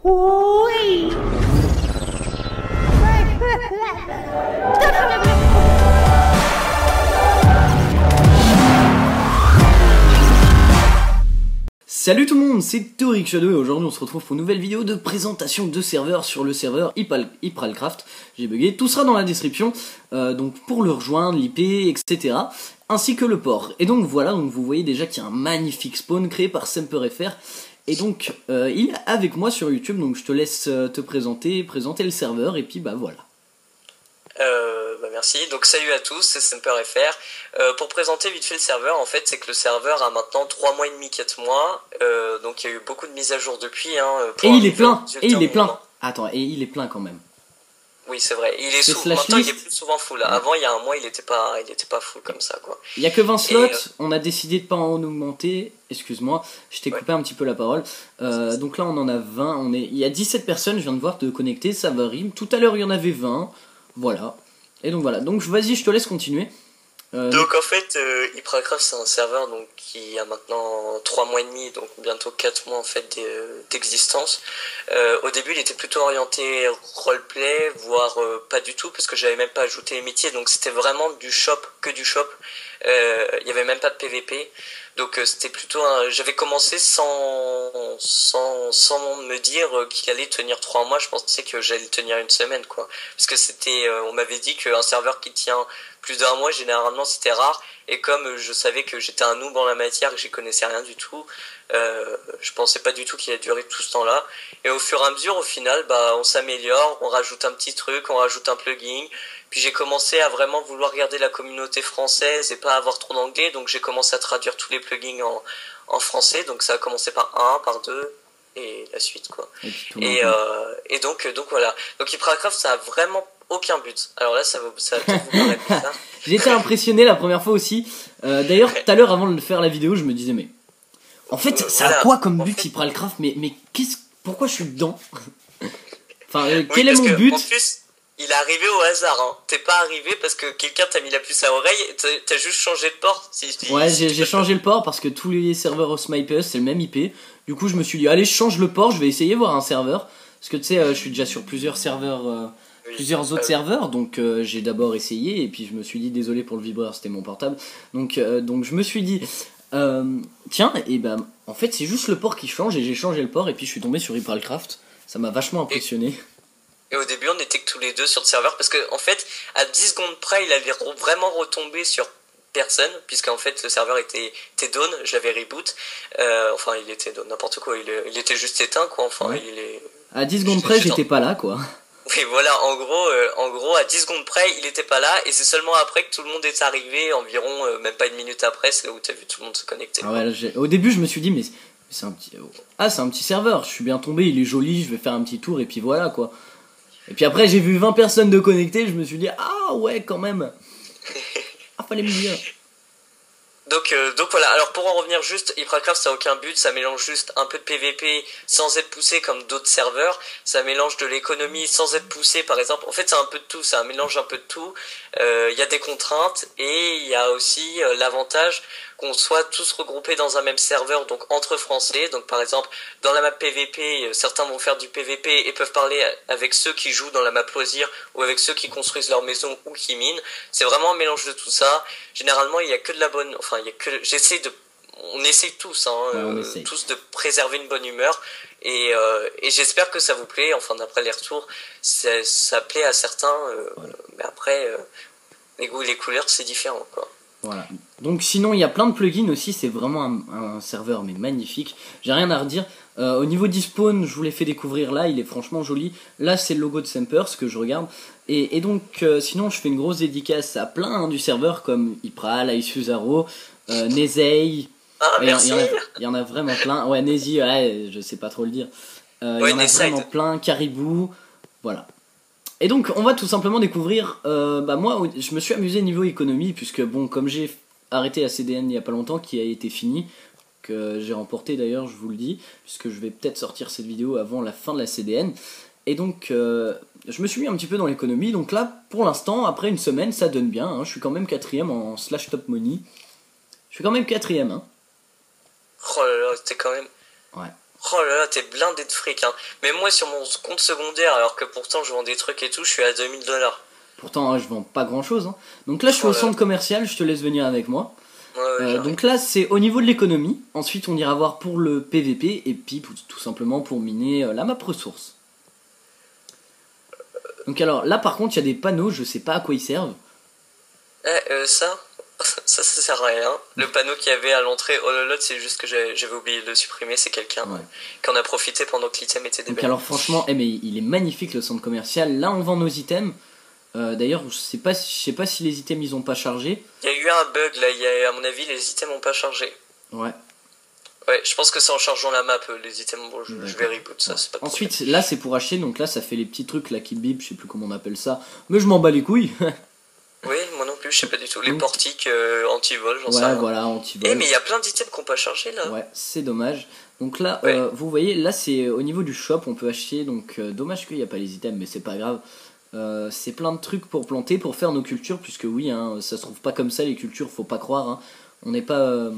Oui. Salut tout le monde, c'est Toric Shadow et aujourd'hui on se retrouve pour une nouvelle vidéo de présentation de serveurs sur le serveur Hypralcraft. J'ai bugué, tout sera dans la description, donc pour le rejoindre, l'IP, etc. ainsi que le port. Et donc voilà, donc vous voyez déjà qu'il y a un magnifique spawn créé par SemperFR. Et donc il est avec moi sur YouTube, donc je te laisse te présenter le serveur et puis bah voilà. Merci, donc salut à tous, c'est SemperFR. Pour présenter vite fait le serveur, en fait c'est que le serveur a maintenant 3 mois et demi, 4 mois, donc il y a eu beaucoup de mises à jour depuis. Et il est plein, Attends, et il est plein quand même. Oui c'est vrai, il est maintenant il est plus souvent full, ouais. Avant il y a un mois il était pas full comme ça quoi. Il y a que 20 slots, on a décidé de pas en augmenter, excuse-moi, je t'ai coupé un petit peu la parole. Donc là on en a 20, il y a 17 personnes, je viens de voir te connecter, ça varie, tout à l'heure il y en avait 20, voilà. Et donc voilà, donc vas-y je te laisse continuer. Donc en fait, Hypralcraft c'est un serveur donc, qui a maintenant 3 mois et demi, donc bientôt 4 mois en fait d'existence. Au début il était plutôt orienté roleplay, voire pas du tout, parce que j'avais même pas ajouté les métiers, donc c'était vraiment du shop, que du shop. Il n'y avait même pas de PVP. Donc c'était plutôt j'avais commencé sans me dire qu'il allait tenir 3 mois, je pensais que j'allais tenir une semaine quoi. Parce que c'était on m'avait dit qu'un serveur qui tient plus d'1 mois généralement c'était rare, et comme je savais que j'étais un noob en la matière et que j'y connaissais rien du tout, je pensais pas du tout qu'il allait durer tout ce temps-là. Et au fur et à mesure au final on s'améliore, on rajoute un petit truc, on rajoute un plugin. Puis j'ai commencé à vraiment vouloir garder la communauté française et pas avoir trop d'anglais, donc j'ai commencé à traduire tous les plugins en français, donc ça a commencé par 1, par 2, et la suite quoi. Et donc voilà. Donc Hypralcraft ça a vraiment aucun but. Alors là ça va peut-être vous paraître bizarre. J'étais impressionné la première fois aussi. D'ailleurs tout à l'heure avant de faire la vidéo je me disais mais... En fait ça a quoi comme but Hypralcraft, mais pourquoi je suis dedans? Enfin quel est mon but? En plus, il est arrivé au hasard, hein. T'es pas arrivé parce que quelqu'un t'a mis la puce à l'oreille, t'as juste changé de port. Ouais, j'ai changé le port parce que tous les serveurs au Smipers c'est le même IP. Du coup, je me suis dit, allez, je change le port, je vais essayer voir un serveur. Parce que tu sais, je suis déjà sur plusieurs serveurs, plusieurs autres serveurs. Donc, j'ai d'abord essayé et puis je me suis dit, désolé pour le vibreur, c'était mon portable. Donc je me suis dit, tiens, et ben, en fait, c'est juste le port qui change et j'ai changé le port et puis je suis tombé sur Hypralcraft. Ça m'a vachement impressionné. Et au début, on était que tous les deux sur le serveur parce que, en fait, à 10 secondes près, il allait vraiment retomber sur personne, puisqu'en fait, le serveur était down, je l'avais reboot. Enfin, il était down, n'importe quoi, il était juste éteint, quoi. Enfin, ouais. À 10 secondes près, j'étais pas là, quoi. Oui, voilà, en gros, à 10 secondes près, il était pas là, et c'est seulement après que tout le monde est arrivé, environ, même pas une minute après, c'est là où t'as vu tout le monde se connecter. Ah ouais, au début, je me suis dit, mais c'est un petit serveur, je suis bien tombé, il est joli, je vais faire un petit tour, et puis voilà, quoi. Et puis après j'ai vu 20 personnes de connectées, je me suis dit ah ouais quand même. Ah fallait me dire. Donc voilà, alors pour en revenir juste, Hypralcraft ça a aucun but, ça mélange juste un peu de PVP sans être poussé comme d'autres serveurs, ça mélange de l'économie sans être poussé par exemple, en fait c'est un peu de tout, c'est un mélange un peu de tout, y a des contraintes et il y a aussi l'avantage qu'on soit tous regroupés dans un même serveur, donc entre français, donc par exemple dans la map PVP, certains vont faire du PVP et peuvent parler avec ceux qui jouent dans la map loisir ou avec ceux qui construisent leur maison ou qui minent, c'est vraiment un mélange de tout ça, généralement il y a que de la bonne, enfin il y a que, on essaie tous, tous de préserver une bonne humeur et j'espère que ça vous plaît, enfin d'après les retours, ça plaît à certains, mais après les goûts et les couleurs c'est différent quoi. Voilà. Donc sinon il y a plein de plugins aussi, c'est vraiment un serveur mais magnifique, j'ai rien à redire. Au niveau du spawn, je vous l'ai fait découvrir là, il est franchement joli. Là c'est le logo de Semper, ce que je regarde. Et donc sinon je fais une grosse dédicace à plein du serveur comme Hypral, Aisuzaro, Nezei. Ah, merci. Il y en a vraiment plein. Ouais, Nezi, ouais, je sais pas trop le dire. Il y en a vraiment plein, Caribou, voilà. Et donc on va tout simplement découvrir, moi je me suis amusé niveau économie puisque bon comme j'ai arrêté la CDN il y a pas longtemps qui a été fini, que j'ai remporté d'ailleurs je vous le dis, puisque je vais peut-être sortir cette vidéo avant la fin de la CDN, et donc je me suis mis un petit peu dans l'économie, donc là pour l'instant après une semaine ça donne bien, hein, je suis quand même 4ème en slash top money, je suis quand même 4ème hein. Oh là là, c'était quand même... Ouais. Oh là là, t'es blindé de fric, hein. Mais moi, sur mon compte secondaire, alors que pourtant je vends des trucs et tout, je suis à 2000 $. Pourtant, je vends pas grand chose. Hein. Donc là, je suis au centre commercial, je te laisse venir avec moi. Ouais, donc là, c'est au niveau de l'économie. Ensuite, on ira voir pour le PVP et puis tout simplement pour miner la map ressource. Donc alors là, par contre, il y a des panneaux, je sais pas à quoi ils servent. Ça sert à rien. Le panneau qu'il y avait à l'entrée, oh là là, c'est juste que j'avais oublié de le supprimer. C'est quelqu'un qui en a profité pendant que l'item était déballé. Donc alors franchement, mais il est magnifique le centre commercial. Là, on vend nos items. D'ailleurs, je sais pas si les items ils ont pas chargé. Il y a eu un bug là, à mon avis, les items ont pas chargé. Ouais. Ouais, je pense que c'est en chargeant la map, les items, bon, je vais reboot ça, c'est pas de Ensuite, problème. là c'est pour acheter, donc là ça fait les petits trucs là qui bip, je sais plus comment on appelle ça, mais je m'en bats les couilles. Oui, moi non plus, je sais pas du tout. Les portiques anti-vol, j'en sais rien. rien. Ouais, voilà, anti-vol. Mais il y a plein d'items qui n'ont pas chargé là. Ouais, c'est dommage. Donc là, vous voyez, là c'est au niveau du shop, on peut acheter, donc dommage qu'il n'y a pas les items, mais c'est pas grave. C'est plein de trucs pour planter, pour faire nos cultures, puisque oui, hein, ça se trouve pas comme ça les cultures, faut pas croire. Hein. On n'est pas.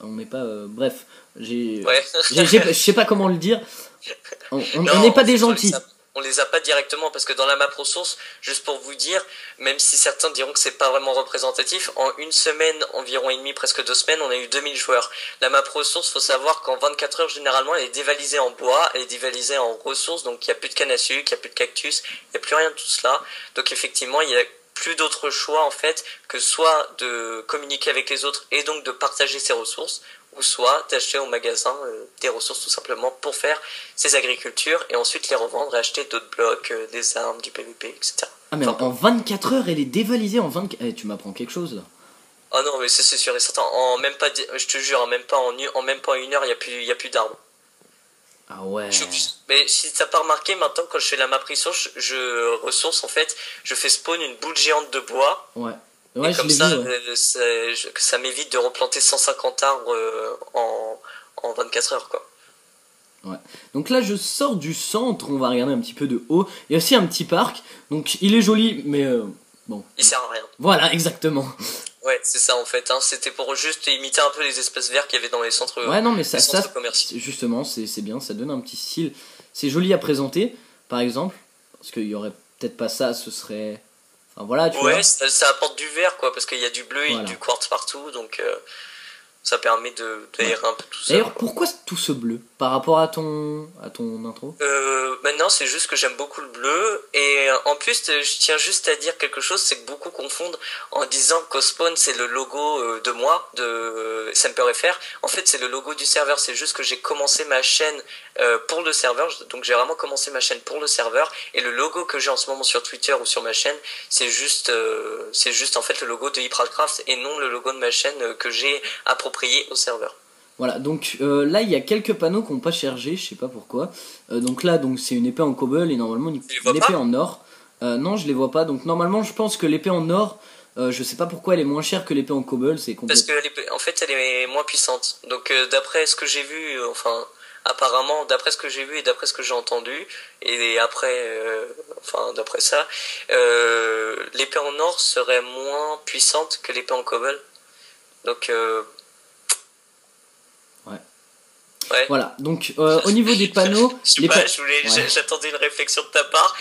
Bref, je sais pas comment le dire. On n'est pas des gentils. On les a pas directement parce que dans la map ressources, juste pour vous dire, même si certains diront que c'est pas vraiment représentatif, en une semaine environ et demie, presque 2 semaines, on a eu 2000 joueurs. La map ressources, faut savoir qu'en 24 heures généralement, elle est dévalisée en bois, elle est dévalisée en ressources, donc il y a plus de canne à sucre, il y a plus de cactus, il y a plus rien de tout cela. Donc effectivement, il y a plus d'autres choix en fait que soit de communiquer avec les autres et donc de partager ses ressources, ou soit d'acheter au magasin des ressources tout simplement pour faire ses agricultures et ensuite les revendre et acheter d'autres blocs, des armes, du PVP, etc. Ah mais en 24 heures elle est dévalisée en 24... tu m'apprends quelque chose là. Ah non mais c'est sûr et certain, en même pas, je te jure, même pas en une heure il y a plus d'arbres. Ah ouais. Mais si t'as pas remarqué, maintenant quand je fais la map ressource, en fait, je fais spawn une boule géante de bois. Ouais. Et comme ça, ça m'évite de replanter 150 arbres en 24 heures, quoi. Ouais. Donc là, je sors du centre, on va regarder un petit peu de haut. Il y a aussi un petit parc, donc il est joli, mais bon. Il sert à rien. Voilà, exactement. Ouais, c'est ça en fait. Hein. C'était pour juste imiter un peu les espaces verts qu'il y avait dans les centres. Ouais, non, mais ça justement, c'est bien, ça donne un petit style. C'est joli à présenter, par exemple, parce qu'il y aurait peut-être pas ça, ce serait. Enfin voilà, tu vois. Ouais, ça apporte du vert, quoi, parce qu'il y a du bleu et du quartz partout, donc ça permet d'aérer un peu tout ça. D'ailleurs, pourquoi tout ce bleu par rapport à ton intro? Maintenant, c'est juste que j'aime beaucoup le bleu, et en plus, je tiens juste à dire quelque chose, c'est que beaucoup confondent en disant qu'Ospawn c'est le logo de moi, de SemperFR. En fait, c'est le logo du serveur, c'est juste que j'ai commencé ma chaîne pour le serveur, donc j'ai vraiment commencé ma chaîne pour le serveur, et le logo que j'ai en ce moment sur Twitter ou sur ma chaîne, c'est juste en fait le logo de Hypercraft et non le logo de ma chaîne que j'ai approprié au serveur. Voilà, donc là il y a quelques panneaux qui n'ont pas chargé, je sais pas pourquoi. Donc là, c'est une épée en cobble et normalement une épée en or. Non, je les vois pas. Donc normalement, je pense que l'épée en or, je sais pas pourquoi elle est moins chère que l'épée en cobble. Parce que en fait, elle est moins puissante. Donc d'après ce que j'ai vu, apparemment, d'après ce que j'ai vu et d'après ce que j'ai entendu, et après, d'après ça, l'épée en or serait moins puissante que l'épée en cobble. Donc ouais. Voilà, donc au niveau des panneaux... J'attendais une réflexion de ta part.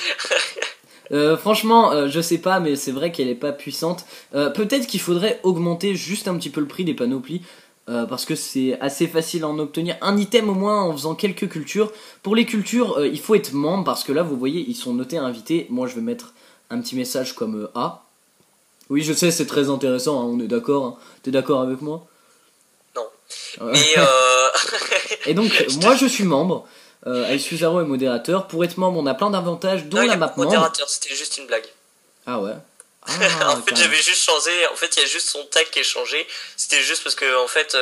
Franchement, je sais pas, mais c'est vrai qu'elle est pas puissante. Peut-être qu'il faudrait augmenter juste un petit peu le prix des panoplies, parce que c'est assez facile à en obtenir un item au moins en faisant quelques cultures. Pour les cultures, il faut être membre, parce que là, vous voyez, ils sont notés invités. Moi, je vais mettre un petit message comme A. Oui, je sais, c'est très intéressant, hein, on est d'accord. Hein. T'es d'accord avec moi ? Mais Et donc moi je suis membre, Aisuzaro est modérateur. Pour être membre on a plein d'avantages dont la map membre. Modérateur, c'était juste une blague. Ah ouais. En fait j'avais juste changé, en fait il y a juste son tag qui est changé. C'était juste parce que en fait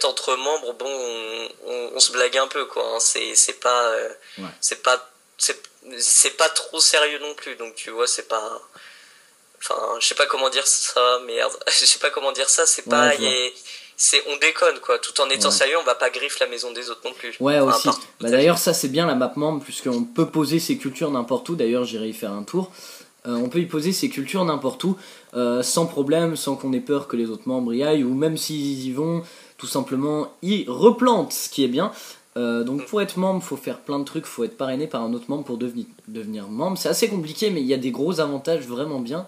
entre membres bon on se blague un peu quoi. Hein. C'est pas trop sérieux non plus, donc tu vois c'est pas. Enfin je sais pas comment dire ça, merde. Je sais pas comment dire ça, c'est pas. On déconne quoi, tout en étant sérieux, on va pas griffer la maison des autres non plus. Ouais, aussi. D'ailleurs, ça c'est bien la map membre, puisqu'on peut poser ses cultures n'importe où. D'ailleurs, j'irai y faire un tour. On peut y poser ses cultures n'importe où, sans problème, sans qu'on ait peur que les autres membres y aillent, ou même s'ils y vont, tout simplement y replante, ce qui est bien. Donc pour être membre, faut faire plein de trucs, faut être parrainé par un autre membre pour devenir membre. C'est assez compliqué, mais il y a des gros avantages vraiment bien.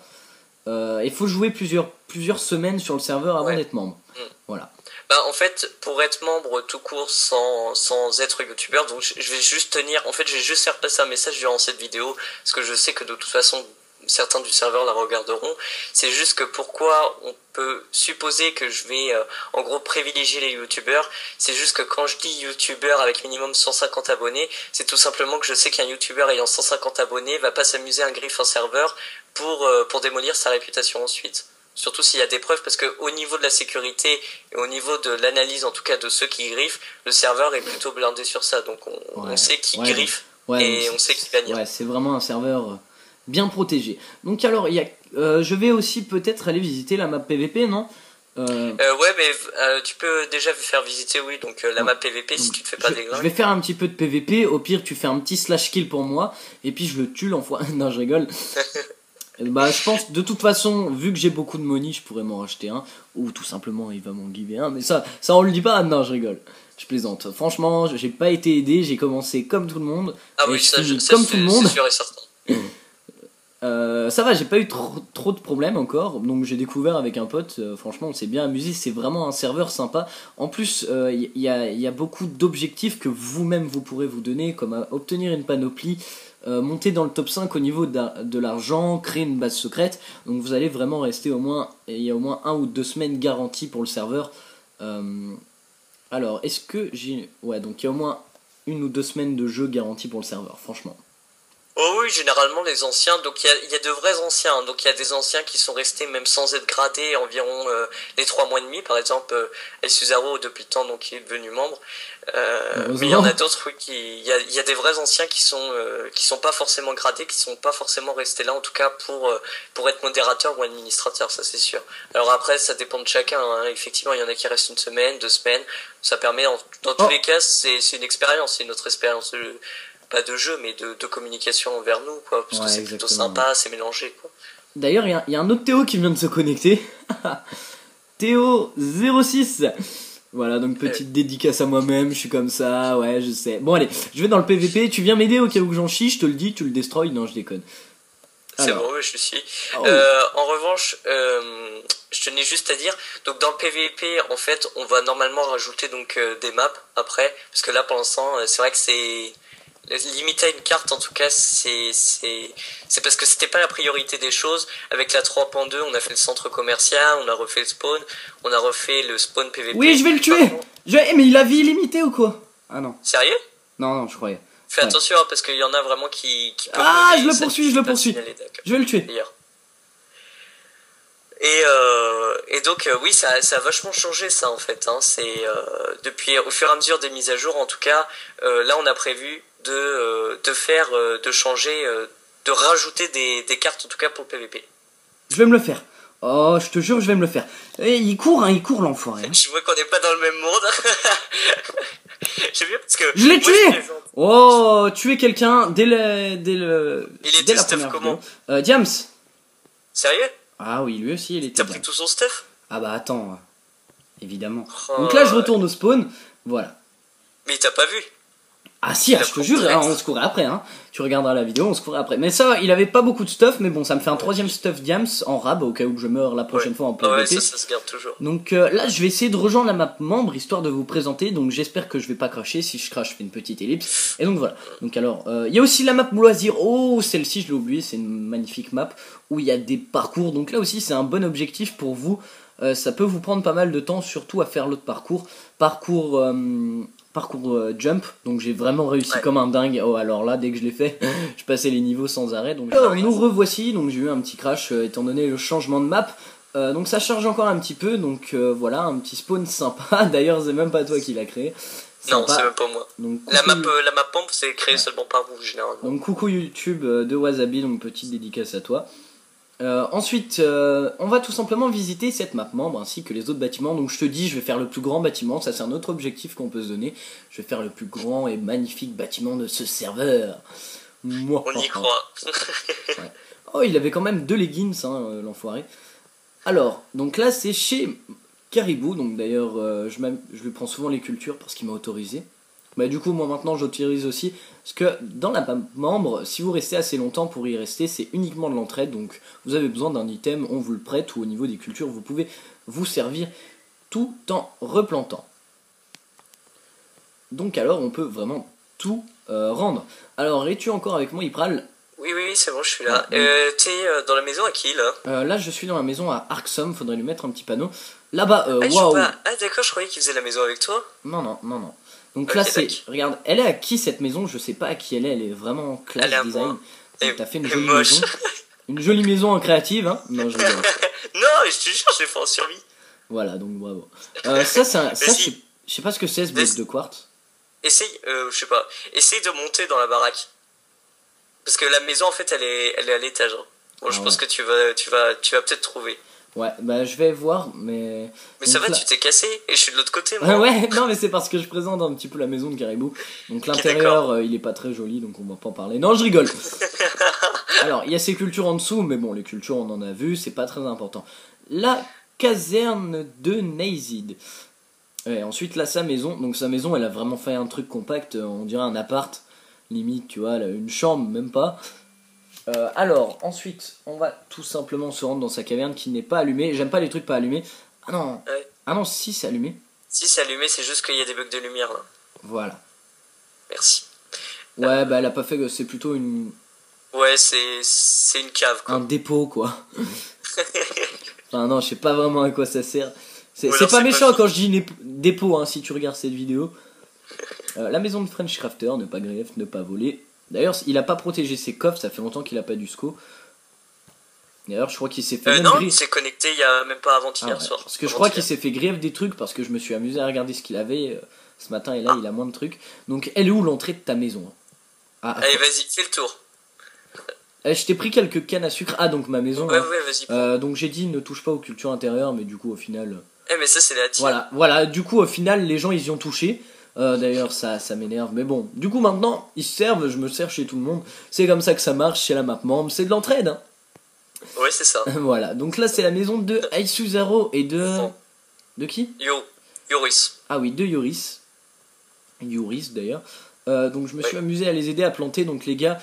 Il faut jouer plusieurs semaines sur le serveur avant d'être membre. Voilà. Bah, en fait, pour être membre tout court sans être youtubeur, donc je vais juste tenir, en fait, je vais juste faire passer un message durant cette vidéo, parce que je sais que de toute façon, certains du serveur la regarderont. C'est juste que pourquoi on peut supposer que je vais en gros privilégier les youtubeurs, c'est juste que quand je dis youtubeur avec minimum 150 abonnés, c'est tout simplement que je sais qu'un youtubeur ayant 150 abonnés va pas s'amuser à griffer un serveur pour démolir sa réputation ensuite. Surtout s'il y a des preuves, parce que au niveau de la sécurité et au niveau de l'analyse en tout cas de ceux qui griffent, le serveur est plutôt blindé sur ça, donc on sait qui griffe et on sait qui va venir. Ouais, c'est vraiment un serveur bien protégé. Donc alors, je vais aussi peut-être aller visiter la map PVP, non ouais, mais tu peux déjà faire visiter, oui, donc la map PVP si tu te fais pas déglinguer. Je vais faire un petit peu de PVP, au pire tu fais un petit slash kill pour moi, et puis je le tue l'enfoiré. Non, je rigole. Bah je pense, de toute façon, vu que j'ai beaucoup de money, je pourrais m'en racheter un, ou tout simplement il va m'en giver un, mais ça on le dit pas. Non, je rigole, je plaisante. Franchement, j'ai pas été aidé, j'ai commencé comme tout le monde, et oui, ça, comme tout le monde. C'est sûr et certain. Ça va, j'ai pas eu trop de problèmes encore, donc j'ai découvert avec un pote, franchement on s'est bien amusé, c'est vraiment un serveur sympa. En plus, il y a beaucoup d'objectifs que vous-même vous pourrez vous donner, comme obtenir une panoplie, monter dans le top 5 au niveau de l'argent, créer une base secrète, donc vous allez vraiment rester il y a au moins 1 ou 2 semaines garanties pour le serveur. Alors, est-ce que j'ai... Ouais, donc il y a au moins 1 ou 2 semaines de jeu garantie pour le serveur, franchement. Oh oui, généralement les anciens, donc il y a de vrais anciens, donc il y a des anciens qui sont restés même sans être gradés environ les 3 mois et demi, par exemple El Suzaro depuis le temps donc il est devenu membre, mais il y en a d'autres, oui, il y a des vrais anciens qui sont pas forcément gradés, qui sont pas forcément restés là en tout cas pour être modérateur ou administrateur, ça c'est sûr. Alors après ça dépend de chacun, hein. Effectivement il y en a qui restent 1 semaine, 2 semaines, ça permet dans tous les cas c'est une expérience, c'est notre expérience pas de jeu mais de communication envers nous quoi, parce que c'est plutôt sympa, c'est mélangé quoi. D'ailleurs il y a un autre Théo qui vient de se connecter. Théo 06. Voilà, donc petite dédicace à moi-même, je suis comme ça, ouais je sais. Bon allez, je vais dans le PVP, tu viens m'aider au cas où j'en chie, je te le dis, tu le destroy, non je déconne. C'est bon, oui, je suis. En revanche, je tenais juste à dire, donc dans le PVP, en fait, on va normalement rajouter donc des maps après, parce que là pour l'instant, c'est vrai que c'est limité à une carte, en tout cas, c'est parce que c'était pas la priorité des choses. Avec la 3.2, on a fait le centre commercial, on a refait le spawn, on a refait le spawn PVP. Oui, je vais le tuer. Mais il a vie illimitée ou quoi? Ah non. Sérieux? Non, je croyais. Fais attention, hein, parce qu'il y en a vraiment qui peuvent... Ah, je le poursuis. Je vais le tuer. Et donc oui, ça a vachement changé ça en fait, hein. C'est depuis au fur et à mesure des mises à jour, en tout cas, là on a prévu de changer, de rajouter des cartes en tout cas pour le PVP. Je vais me le faire. Oh, je te jure, je vais me le faire. Et il court l'enfoiré. Hein. Je vois qu'on n'est pas dans le même monde. J'aime bien parce que... Je l'ai tué. Oh, tuer quelqu'un dès la première comment Diams. Sérieux? Ah oui, lui aussi il était... T'as pris tout son stuff? Ah bah attends, évidemment. Donc là je retourne au spawn, voilà. Mais il t'a pas vu? Ah si, je te jure, on se courait après, hein. Tu regarderas la vidéo, on se courait après. Mais ça, il avait pas beaucoup de stuff, mais bon, ça me fait un 3ème stuff Diams en rab, au cas où je meurs la prochaine fois en PVP. Ouais, ça se garde toujours. Donc là, je vais essayer de rejoindre la map membre, histoire de vous présenter, donc j'espère que je vais pas cracher. Si je crache, je fais une petite ellipse. Et donc voilà. Donc alors, il y a aussi la map loisir. Oh, celle-ci, je l'ai oublié, c'est une magnifique map, où il y a des parcours. Donc là aussi, c'est un bon objectif pour vous. Ça peut vous prendre pas mal de temps, surtout à faire l'autre parcours. Parcours jump, donc j'ai vraiment réussi comme un dingue. Oh alors là, dès que je l'ai fait, je passais les niveaux sans arrêt. Donc alors, nous revoici, donc j'ai eu un petit crash étant donné le changement de map. Donc ça charge encore un petit peu, donc voilà, un petit spawn sympa. D'ailleurs c'est même pas toi qui l'as créé. Non, c'est même pas moi. Donc, la map pompe c'est créé seulement par vous généralement. Donc coucou YouTube de Wasabi, donc petite dédicace à toi. Ensuite, on va tout simplement visiter cette map membre ainsi que les autres bâtiments. Donc je te dis, je vais faire le plus grand bâtiment, ça c'est un autre objectif qu'on peut se donner. Je vais faire le plus grand et magnifique bâtiment de ce serveur. Moi, on y croit. Ouais. Oh, il avait quand même 2 leggings, hein, l'enfoiré. Alors, donc là c'est chez Caribou, donc d'ailleurs je lui prends souvent les cultures parce qu'il m'a autorisé. Bah, du coup moi maintenant j'autorise aussi, parce que dans la map membre, si vous restez assez longtemps pour y rester, c'est uniquement de l'entraide, donc vous avez besoin d'un item, on vous le prête, ou au niveau des cultures vous pouvez vous servir tout en replantant. Donc alors on peut vraiment tout rendre. Alors es-tu encore avec moi Ipral? Oui, c'est bon, je suis là. T'es dans la maison à qui, là? Là je suis dans la maison à Arksum, faudrait lui mettre un petit panneau. Là-bas, waouh! Ah d'accord, je croyais qu'il faisait la maison avec toi. Non. Donc là c'est, regarde, elle est à qui cette maison? Je sais pas à qui elle est vraiment classe design. T'as fait une jolie maison. Une jolie maison en créative, hein? Non, je rigole. Non, je te jure, j'ai fait en survie. Voilà, donc bravo. Ça je sais pas ce que c'est ce bloc de quartz. Essaye, je sais pas, essaye de monter dans la baraque. Parce que la maison en fait elle est à l'étage. Hein. Bon, je pense que tu vas peut-être trouver. Ouais, bah je vais voir, mais... Mais donc, ça va, tu t'es cassé et je suis de l'autre côté, moi. Ouais, non, mais c'est parce que je présente un petit peu la maison de Caribou. Donc l'intérieur, il est pas très joli, donc on va pas en parler. Non, je rigole. Alors, il y a ces cultures en dessous, mais bon, les cultures, on en a vu, c'est pas très important. La caserne de Neizid. Ouais, ensuite, là, sa maison. Donc sa maison, elle a vraiment fait un truc compact, on dirait un appart. Limite, tu vois, une chambre, même pas. Alors, ensuite, on va tout simplement se rendre dans sa caverne qui n'est pas allumée. J'aime pas les trucs pas allumés. Ah non, ouais. Ah non, si c'est allumé. Si c'est allumé, c'est juste qu'il y a des bugs de lumière là. Voilà. Merci. Ouais, bah elle a pas fait, c'est plutôt une... Ouais, c'est une cave quoi. Un dépôt quoi. Enfin non, je sais pas vraiment à quoi ça sert. C'est pas méchant quand je dis dépôt, hein, si tu regardes cette vidéo. La maison de French Crafter, ne pas grief, ne pas voler. D'ailleurs, il a pas protégé ses coffres, ça fait longtemps qu'il a pas du SCO. D'ailleurs, je crois qu'il s'est fait non, il s'est connecté il y a même pas avant-hier soir. Parce que je crois qu'il s'est fait grief des trucs parce que je me suis amusé à regarder ce qu'il avait ce matin et là il a moins de trucs. Donc, elle est où l'entrée de ta maison? Allez, vas-y, fais le tour. Je t'ai pris quelques cannes à sucre. Ah, donc ma maison. Ouais, vas-y. Donc j'ai dit ne touche pas aux cultures intérieures, mais du coup au final. Mais ça c'est la tienne. Voilà, du coup au final les gens ils y ont touché. D'ailleurs ça m'énerve, mais bon, du coup maintenant ils se servent, je me sers chez tout le monde, c'est comme ça que ça marche chez la map membre, c'est de l'entraide hein. Ouais c'est ça. Voilà, donc là c'est la maison de Aisuzaro et de... De qui? Yoris. Ah oui, de Yoris d'ailleurs. Donc je me suis amusé à les aider à planter, donc les gars,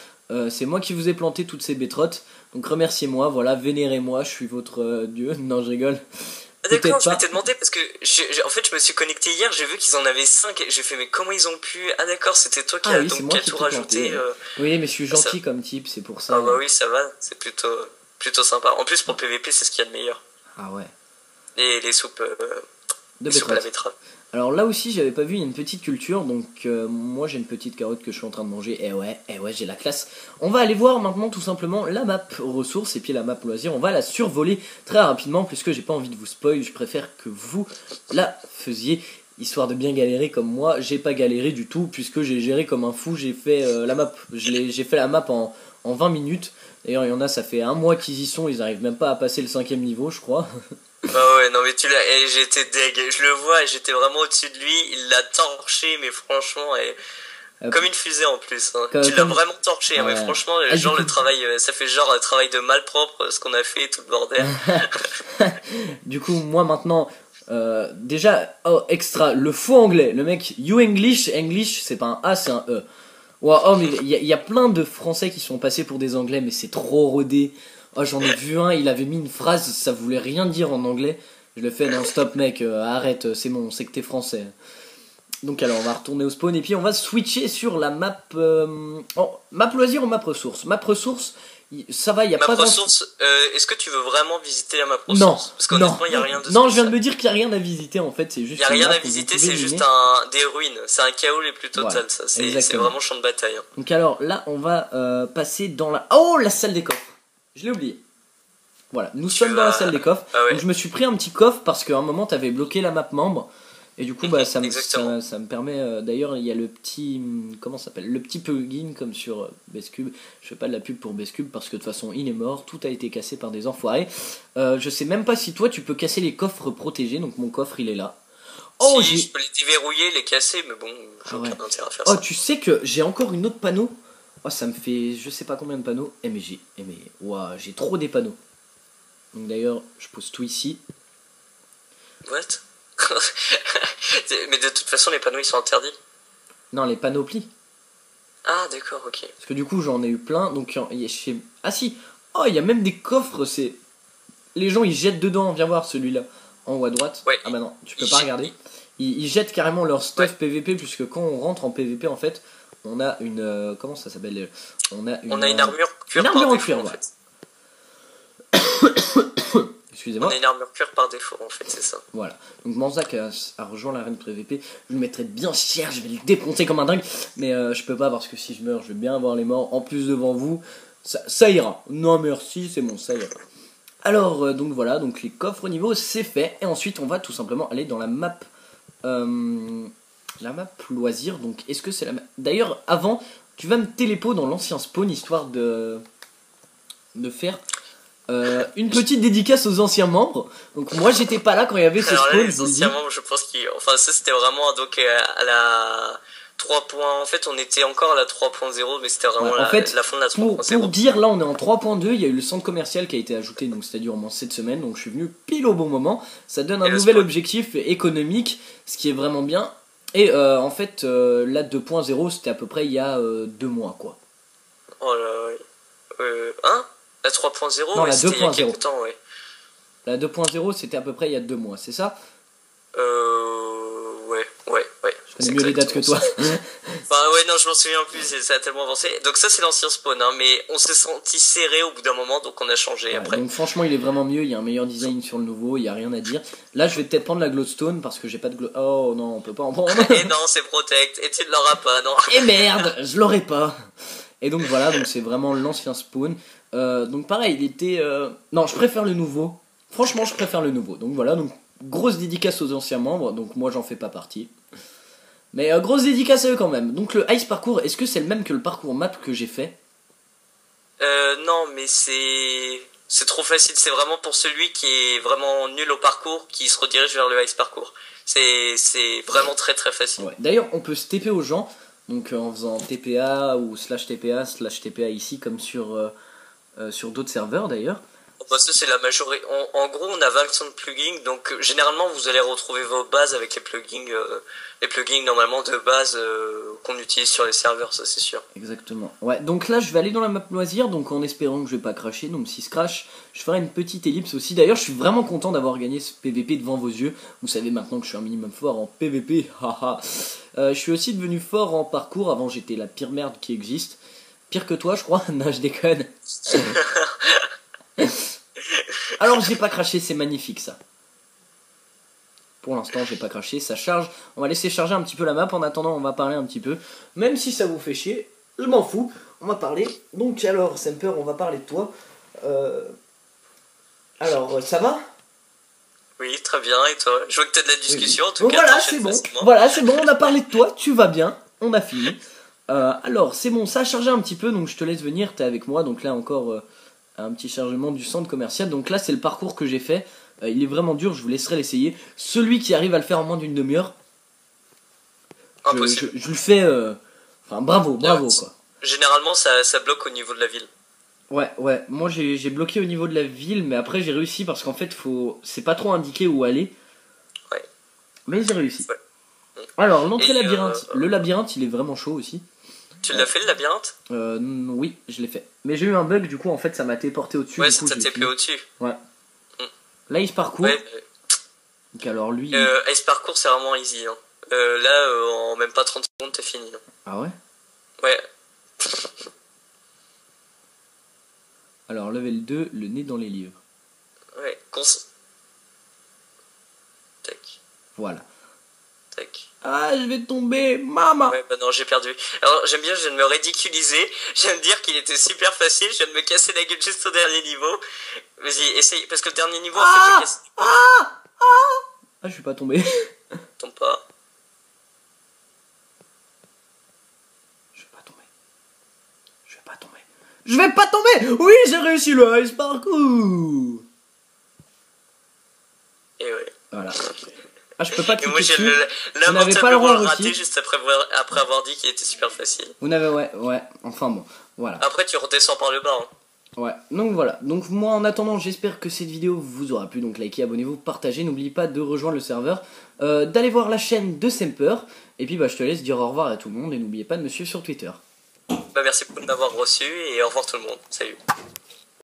c'est moi qui vous ai planté toutes ces betterautes, donc remerciez-moi, voilà, vénérez-moi, je suis votre dieu, non je rigole. D'accord, je m'étais demandé parce que en fait je me suis connecté hier, j'ai vu qu'ils en avaient 5 et j'ai fait mais comment ils ont pu... Ah d'accord, c'était toi qui as tout rajouté. Oui mais je suis gentil comme type, c'est pour ça. Ah bah oui ça va, c'est plutôt sympa. En plus pour PVP c'est ce qu'il y a de meilleur. Ah ouais. Et les soupes de la betterave. Alors là aussi j'avais pas vu, il y a une petite culture, donc moi j'ai une petite carotte que je suis en train de manger, et ouais j'ai la classe. On va aller voir maintenant tout simplement la map ressources et puis la map loisirs, on va la survoler très rapidement puisque j'ai pas envie de vous spoil, je préfère que vous la faisiez, histoire de bien galérer comme moi. J'ai pas galéré du tout puisque j'ai géré comme un fou, j'ai fait la map, j'ai fait la map en 20 minutes, d'ailleurs il y en a ça fait un mois qu'ils y sont, ils arrivent même pas à passer le 5ème niveau je crois. Bah ouais, non mais tu l'as, et j'étais deg, je le vois et j'étais vraiment au-dessus de lui, il l'a torché mais franchement, et comme une fusée en plus, hein. Tu l'as vraiment torché, mais franchement, genre le travail, ça fait genre un travail de malpropre, ce qu'on a fait, tout le bordel. Du coup, moi maintenant, déjà, extra, le faux anglais, le mec, you English, c'est pas un A, c'est un E. Wow, oh mais il y a plein de français qui sont passés pour des anglais, mais c'est trop rodé. Oh j'en ai vu un, il avait mis une phrase, ça voulait rien dire en anglais. Je le fais, non stop mec, arrête, c'est bon, on sait que t'es français. Donc alors on va retourner au spawn et puis on va switcher sur la map... map loisir ou map ressources? Map ressources, ça va, il y a pas... Est-ce que tu veux vraiment visiter la map ressources? Non, parce qu'honnêtement il y a rien de spécial. Non, je viens de me dire qu'il y a rien à visiter en fait, c'est juste... Il y a rien à visiter, c'est juste des ruines, c'est un chaos les plus total, voilà, ça, c'est vraiment champ de bataille. Hein. Donc alors là on va passer dans la... Oh, la salle des coffres. Je l'ai oublié. Voilà, nous sommes dans la salle des coffres. Ah ouais. Donc je me suis pris un petit coffre parce qu'à un moment t'avais bloqué la map membre. Et du coup bah, ça me permet... D'ailleurs il y a le petit... Comment ça s'appelle? Le petit plugin comme sur Bestcube. Je fais pas de la pub pour Bestcube parce que de toute façon il est mort. Tout a été cassé par des enfoirés. Je sais même pas si toi tu peux casser les coffres protégés. Donc mon coffre il est là. Oh, si, je peux les déverrouiller, les casser, mais bon, j'ai aucun intérêt à faire ça. Oh, tu sais que j'ai encore une autre panneau. Oh, ça me fait je sais pas combien de panneaux. J'ai trop des panneaux. Donc d'ailleurs, je pose tout ici. What? Mais de toute façon, les panneaux, ils sont interdits. Non, les panoplies. Ah, d'accord, ok. Parce que du coup, j'en ai eu plein. Donc, ah si. Oh, il y a même des coffres. Les gens, ils jettent dedans. Viens voir celui-là. En haut à droite. Ouais, ah bah non, tu peux pas regarder. Ils jettent carrément leur stuff PVP. Puisque quand on rentre en PVP, en fait, on a une... comment ça s'appelle? On a une armure cuir par défaut, en fait. Excusez-moi. On a une armure cuir par défaut, en fait, c'est ça. Voilà. Donc Manzak a rejoint l'arène PVP. Je le mettrai bien cher, je vais le défoncer comme un dingue. Mais je peux pas parce que si je meurs, je vais bien avoir les morts. En plus devant vous, ça ira. Non merci, c'est bon, ça ira. Alors, donc voilà, donc les coffres au niveau, c'est fait. Et ensuite, on va tout simplement aller dans la map... la map loisir. Donc, est-ce que c'est la map... D'ailleurs, avant, tu vas me télépo dans l'ancien spawn, histoire de faire... une petite dédicace aux anciens membres. Donc moi j'étais pas là quand il y avait ce spawn. Les anciens membres, je pense enfin ça c'était vraiment donc à la 3. En fait on était encore à la 3.0 mais c'était vraiment en fait, la fin de la 3.0. Pour dire là on est en 3.2, il y a eu le centre commercial qui a été ajouté, donc c'est-à-dire au moins cette semaine, donc je suis venu pile au bon moment. Ça donne un nouvel objectif économique, ce qui est vraiment bien. Et en fait la 2.0 c'était à peu près il y a 2 mois quoi. Oh là hein. La 3.0, non, la c'était 2.0. il y a quelques temps, ouais. La 2.0, c'était à peu près il y a 2 mois, c'est ça? Ouais. Je connais mieux les dates que toi. Enfin, ouais, non, je m'en souviens plus, ça a tellement avancé. Donc ça, c'est l'ancien spawn, hein, mais on s'est senti serré au bout d'un moment, donc on a changé après. Donc franchement, il est vraiment mieux, il y a un meilleur design sur le nouveau, il n'y a rien à dire. Là, je vais peut-être prendre la glowstone, parce que j'ai pas de glow... Oh non, on peut pas en prendre. Et non, c'est protect, et tu ne l'auras pas, non. Et merde, je l'aurai pas. Et donc voilà, donc c'est vraiment l'ancien spawn. Donc pareil, il était... Non, je préfère le nouveau. Franchement, je préfère le nouveau. Donc voilà, donc grosse dédicace aux anciens membres. Donc moi, j'en fais pas partie. Mais grosse dédicace à eux quand même. Donc le Ice Parcours, est-ce que c'est le même que le parcours map que j'ai fait? Non, mais c'est trop facile. C'est vraiment pour celui qui est vraiment nul au parcours qui se redirige vers le Ice Parcours. C'est vraiment très très facile. Ouais. D'ailleurs, on peut se TP aux gens. Donc en faisant TPA ou /TPA ici, comme sur d'autres serveurs d'ailleurs. Bah ça c'est la majorité. En gros on a 25 plugins, donc généralement vous allez retrouver vos bases avec les plugins normalement de base qu'on utilise sur les serveurs, ça c'est sûr. Exactement. Ouais, donc là je vais aller dans la map loisir, donc en espérant que je vais pas cracher, donc si je crache, je ferai une petite ellipse aussi. D'ailleurs je suis vraiment content d'avoir gagné ce PVP devant vos yeux. Vous savez maintenant que je suis un minimum fort en PVP, haha. Je suis aussi devenu fort en parcours, avant j'étais la pire merde qui existe. Pire que toi je crois, non je déconne. Alors j'ai pas craché, c'est magnifique ça. Pour l'instant j'ai pas craché, ça charge. On va laisser charger un petit peu la map, en attendant on va parler un petit peu. Même si ça vous fait chier, je m'en fous, on va parler. Donc alors Semper, on va parler de toi. Alors ça va? Oui, très bien, et toi? Je vois que t'as de la discussion, oui. En tout cas. Voilà, c'est bon. Voilà, c'est bon, on a parlé de toi, tu vas bien, on a fini. Alors c'est bon, ça a chargé un petit peu, donc je te laisse venir, t'es avec moi, donc là encore... un petit chargement du centre commercial. Donc là c'est le parcours que j'ai fait, il est vraiment dur, je vous laisserai l'essayer. Celui qui arrive à le faire en moins d'une demi-heure, je le fais, enfin bravo quoi. Généralement ça bloque au niveau de la ville. Ouais, moi j'ai bloqué au niveau de la ville, mais après j'ai réussi parce qu'en fait c'est pas trop indiqué où aller. Ouais. Mais j'ai réussi. Ouais. Alors l'entrée labyrinthe, le labyrinthe il est vraiment chaud aussi. Tu l'as fait le labyrinthe? Oui, je l'ai fait. Mais j'ai eu un bug, du coup, en fait, ça m'a téléporté au-dessus. Ouais, ça t'a TP au-dessus. Ouais. Là, Ice Parcours. Ouais. Donc, alors lui. Ice Parcours, c'est vraiment easy. Hein. Là, en même pas 30 secondes, t'es fini. Hein. Ah ouais? Ouais. Alors, level 2, le nez dans les livres. Ouais, Tac. Voilà. Tac. Ah, je vais tomber, maman. Ouais, bah non, j'ai perdu. Alors, j'aime bien, je viens de me ridiculiser. Je viens de dire qu'il était super facile. Je viens de me casser la gueule juste au dernier niveau. Vas-y, essaye. Parce que le dernier niveau, en fait, j'ai cassé. Je suis pas tombé. Tombe pas. Je vais pas tomber. Oui, j'ai réussi le Ice Parcours. Et ouais. Voilà. Ah, je peux pas cliquer moi, dessus. Vous n'avez pas le droit raté juste après avoir dit qu'il était super facile. Vous n'avez, ouais. Enfin bon, voilà. Après, tu redescends par le bas. Hein. Ouais, donc voilà. Donc moi en attendant, j'espère que cette vidéo vous aura plu. Donc likez, abonnez-vous, partagez. N'oubliez pas de rejoindre le serveur, d'aller voir la chaîne de Semper. Et puis bah je te laisse dire au revoir à tout le monde et n'oubliez pas de me suivre sur Twitter. Bah merci de m'avoir reçu et au revoir tout le monde. Salut.